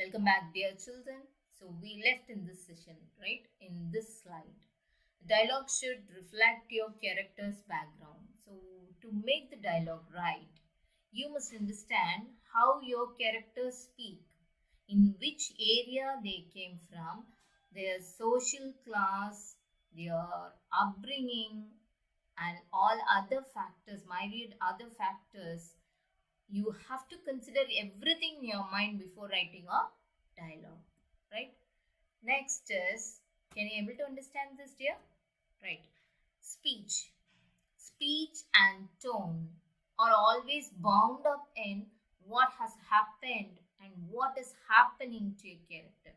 Welcome back, dear children. So, we left in this session, right? In this slide. Dialogue should reflect your character's background. So, to make the dialogue right, you must understand how your characters speak, in which area they came from, their social class, their upbringing, and all other factors, myriad other factors. You have to consider everything in your mind before writing a dialogue, right? Next is, can you able to understand this, dear? Right. Speech. Speech and tone are always bound up in what has happened and what is happening to your character.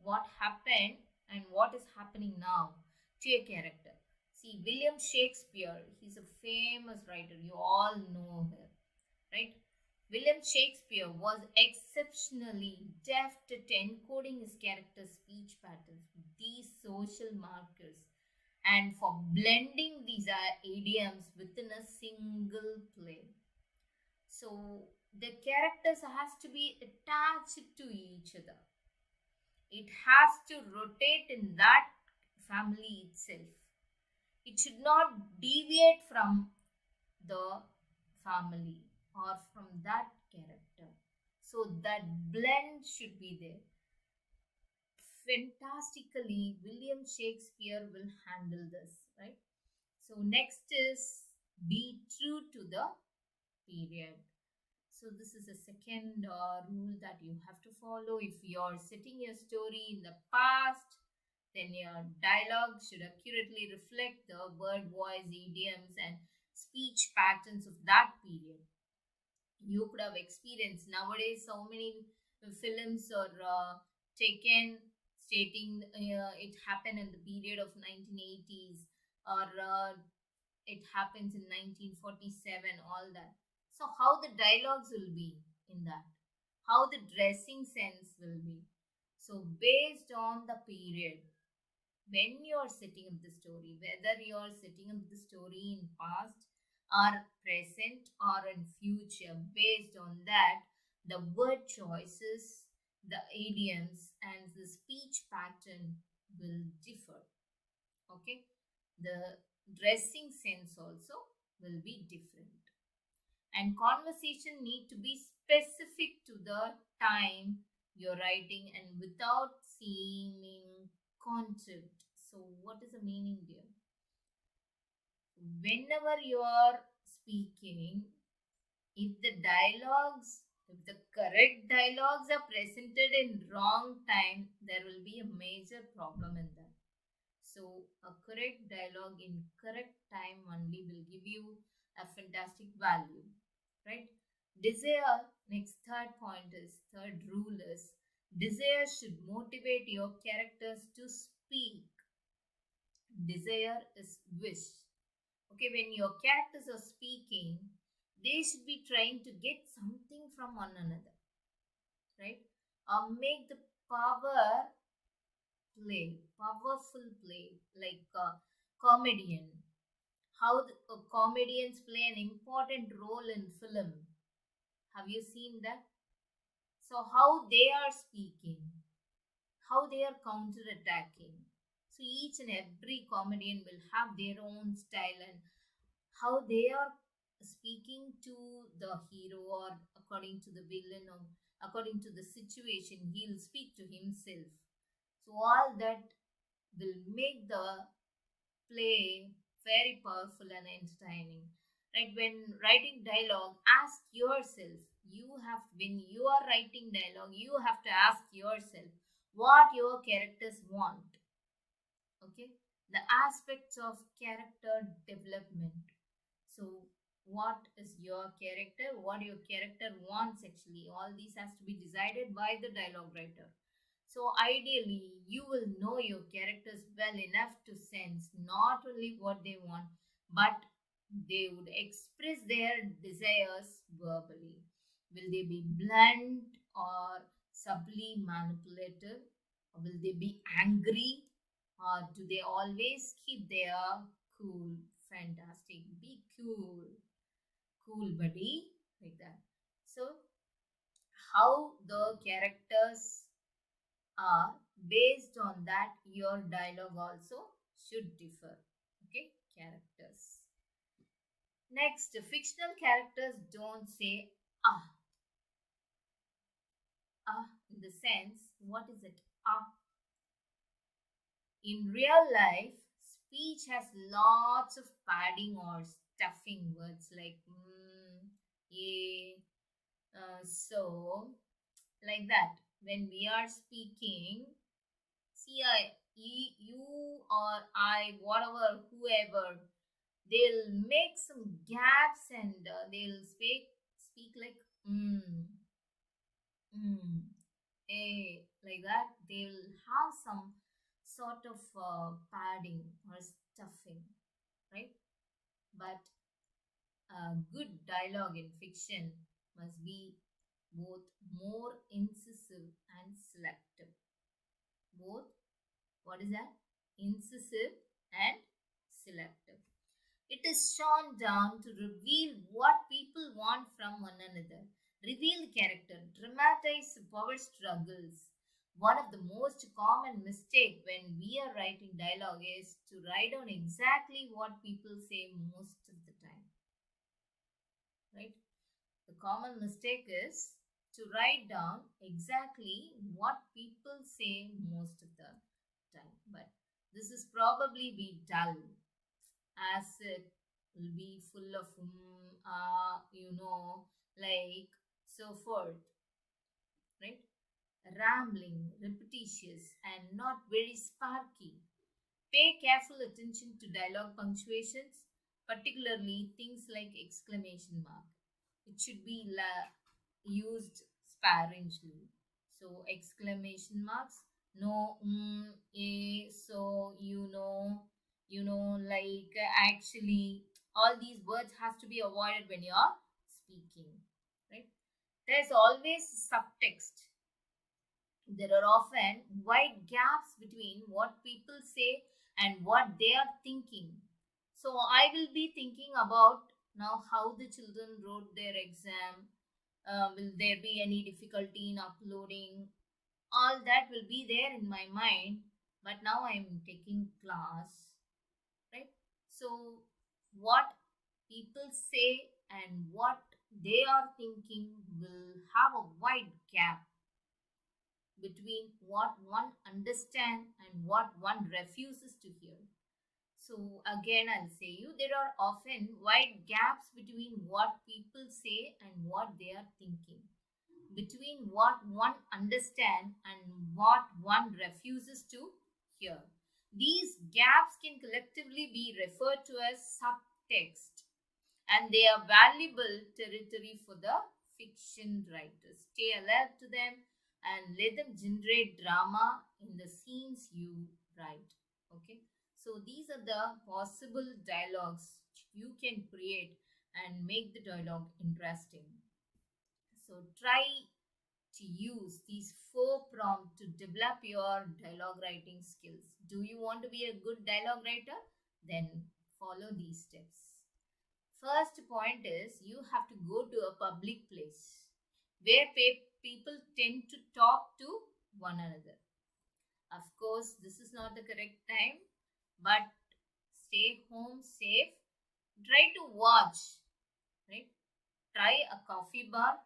What happened and what is happening now to your character. See, William Shakespeare, he's a famous writer. You all know him, right? William Shakespeare was exceptionally deft at encoding his character's speech patterns with these social markers and for blending these idioms within a single play. So the characters has to be attached to each other. It has to rotate in that family itself. It should not deviate from the family or from that character. So that blend should be there. Fantastically, William Shakespeare will handle this, right? So next is be true to the period. So this is a second rule that you have to follow. If you're setting your story in the past, then your dialogue should accurately reflect the word, voice, idioms, and speech patterns of that period. You could have experienced nowadays so many films are taken stating it happened in the period of 1980s or it happens in 1947, all that. So how the dialogues will be in that, how the dressing sense will be. So based on the period, when you're setting up the story, whether you're setting up the story in past or present or in future, based on that, the word choices, the idioms, and the speech pattern will differ. Okay, the dressing sense also will be different, and conversation need to be specific to the time you're writing and without seeming concept. So what is the meaning there? Whenever you are speaking, if the dialogues, if the correct dialogues are presented in wrong time, there will be a major problem in that. So a correct dialogue in correct time only will give you a fantastic value, right? Desire, next third point is, third rule is, desire should motivate your characters to speak. Desire is wish. Okay, when your characters are speaking, they should be trying to get something from one another, right? Or make the power play, powerful play, like a comedian. How comedians play an important role in film. Have you seen that? So how they are speaking, how they are counter-attacking. So each and every comedian will have their own style and how they are speaking to the hero or according to the villain or according to the situation he'll speak to himself. So all that will make the play very powerful and entertaining, right? When writing dialogue, ask yourself, you have, when you are writing dialogue, you have to ask yourself what your characters want. Okay, the aspects of character development. So what is your character, what your character wants, actually all these has to be decided by the dialogue writer. So ideally you will know your characters well enough to sense not only what they want, but they would express their desires verbally. Will they be blunt or subtly manipulative, or will they be angry, or do they always keep their cool? Fantastic. Be cool. Cool, buddy. Like that. So, how the characters based on that, your dialogue also should differ. Okay, characters. Next, fictional characters don't say ah, in the sense, what is it? In real life, speech has lots of padding or stuffing words like yeah, so, like that. When we are speaking, see, you or I, whatever, whoever, they'll make some gaps and they'll speak like mm, like that. They'll have some sort of padding or stuffing, right? But good dialogue in fiction must be both more incisive and selective. Both, what is that? Incisive and selective. It is shown down to reveal what people want from one another, reveal character, dramatize power struggles. One of the most common mistake when we are writing dialogue is to write down exactly what people say most of the time, right? The common mistake is to write down exactly what people say most of the time. But this is probably be dull, as it will be full of like so forth, right? Rambling, repetitious, and not very sparky. Pay careful attention to dialogue punctuations, particularly things like exclamation mark. It should be used sparingly. So exclamation marks, no, a, so like actually, all these words has to be avoided when you are speaking, right? There's always subtext. There are often wide gaps between what people say and what they are thinking. So I will be thinking about now how the children wrote their exam. Will there be any difficulty in uploading? All that will be there in my mind. But now I am taking class, right? So what people say and what they are thinking will have a wide gap between what one understands and what one refuses to hear. So again, I'll say you there are often wide gaps between what people say and what they are thinking, between what one understands and what one refuses to hear. These gaps can collectively be referred to as subtext, and they are valuable territory for the fiction writers. Stay alert to them and let them generate drama in the scenes you write. Okay, so these are the possible dialogues you can create and make the dialogue interesting. So try to use these four prompts to develop your dialogue writing skills. Do you want to be a good dialogue writer? Then follow these steps. First point is you have to go to a public place where people tend to talk to one another. Of course, this is not the correct time, but stay home safe. Try to watch, right? Try a coffee bar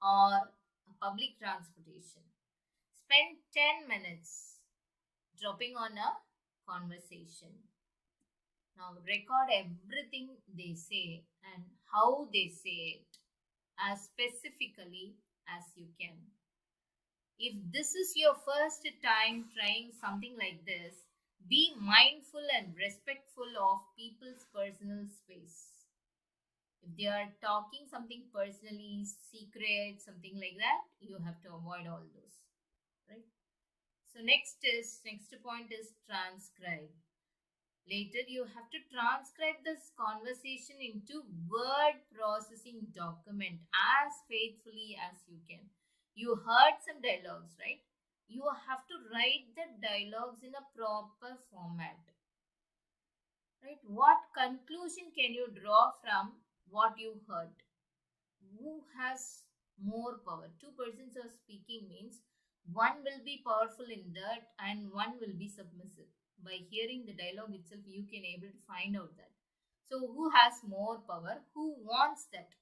or a public transportation. Spend 10 minutes dropping on a conversation. Now record everything they say and how they say it as specifically as you can. If this is your first time trying something like this, be mindful and respectful of people's personal space. If they are talking something personally secret, something like that, you have to avoid all those, right? So next point is transcribe. Later, you have to transcribe this conversation into word processing document as faithfully as you can. You heard some dialogues, right? You have to write the dialogues in a proper format, right? What conclusion can you draw from what you heard? Who has more power? Two persons are speaking means One will be powerful in that and one will be submissive. By hearing the dialogue itself, you can able to find out that. So who has more power? Who wants that?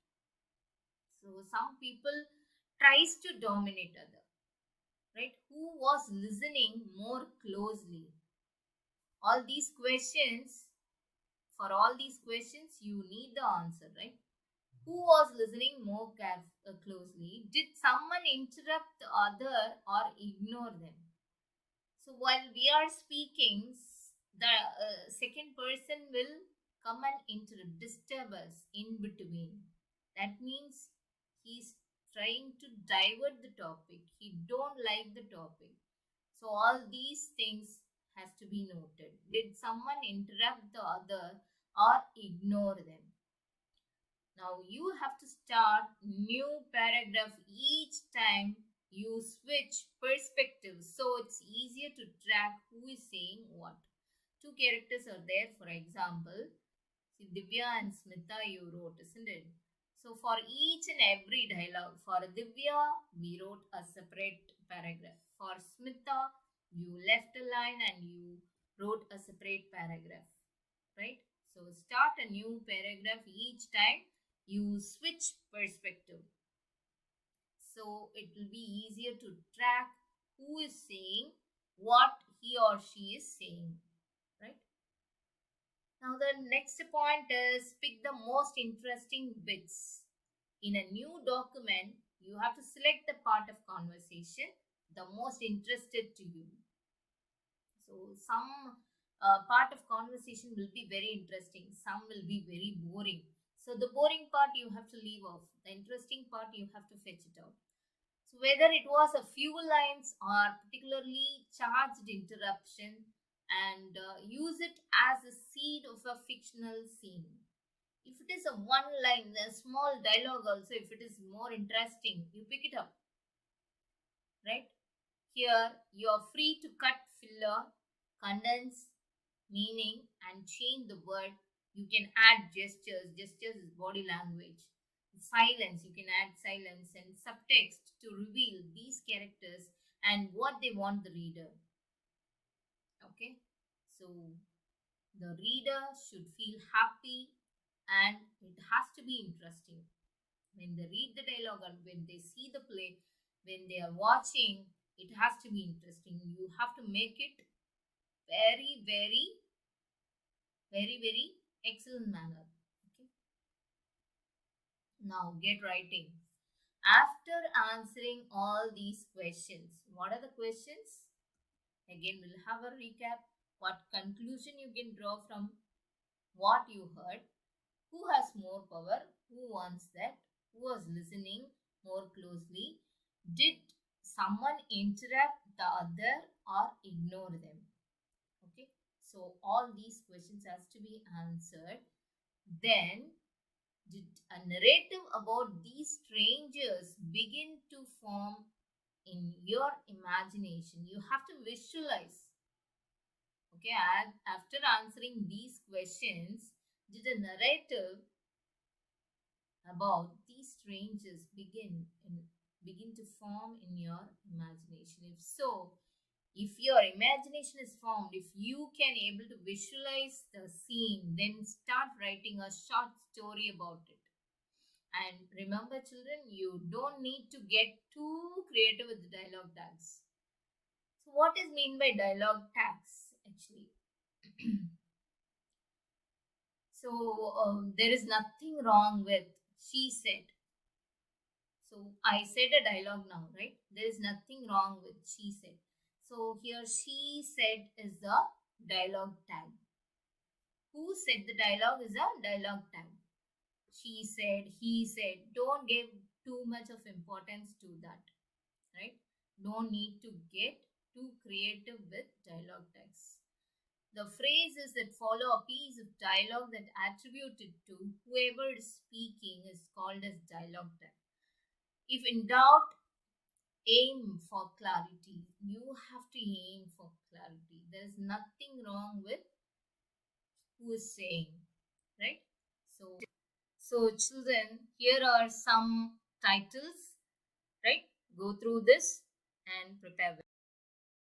So some people tries to dominate other, right? Who was listening more closely? All these questions, for all these questions, you need the answer, right? Who was listening more closely? Did someone interrupt the other or ignore them? So while we are speaking, the second person will come and interrupt, disturb us in between. That means he's trying to divert the topic. He don't like the topic. So all these things has to be noted. Did someone interrupt the other or ignore them? Now you have to start new paragraph each time you switch perspectives, so it's easier to track who is saying what. Two characters are there, for example. See, Divya and Smita you wrote, isn't it? So for each and every dialogue, for Divya, we wrote a separate paragraph. For Smita, you left a line and you wrote a separate paragraph, right? So start a new paragraph each time you switch perspective. So it will be easier to track who is saying what he or she is saying, right? Now the next point is pick the most interesting bits. In a new document, you have to select the part of conversation the most interested to you. So some part of conversation will be very interesting, some will be very boring. So the boring part you have to leave off, the interesting part you have to fetch it out. So whether it was a few lines or particularly charged interruption, and use it as a seed of a fictional scene. If it is a one line, a small dialogue also, if it is more interesting, you pick it up, right? Here you are free to cut filler, condense meaning, and change the word. You can add gestures. Gestures is body language. Silence, you can add silence and subtext to reveal these characters and what they want the reader. Okay, so the reader should feel happy and it has to be interesting. When they read the dialogue and when they see the play, when they are watching, it has to be interesting. You have to make it very, very, very excellent manner. Okay. Now get writing. After answering all these questions, what are the questions? Again, we'll have a recap. What conclusion you can draw from what you heard? Who has more power? Who wants that? Who was listening more closely? Did someone interrupt the other or ignore them? Okay, so all these questions has to be answered. Then, did a narrative about these strangers begin to form in your imagination? You have to visualize. Okay, and after answering these questions, did a narrative about these strangers begin to form in your imagination? If so, if your imagination is formed, if you can able to visualize the scene, then start writing a short story about it. And remember children, you don't need to get too creative with the dialogue tags. So what is mean by dialogue tags actually? So there is nothing wrong with she said. So I said a dialogue now, right? There is nothing wrong with she said. So here she said is the dialogue tag. Who said the dialogue is a dialogue tag. She said, he said. Don't give too much of importance to that, right? Don't need to get too creative with dialogue tags. The phrases that follow a piece of dialogue that attributed to whoever is speaking is called as dialogue tag. If in doubt, aim for clarity. You have to aim for clarity. There is nothing wrong with who is saying, right? So children, here are some titles, right? Go through this. and prepare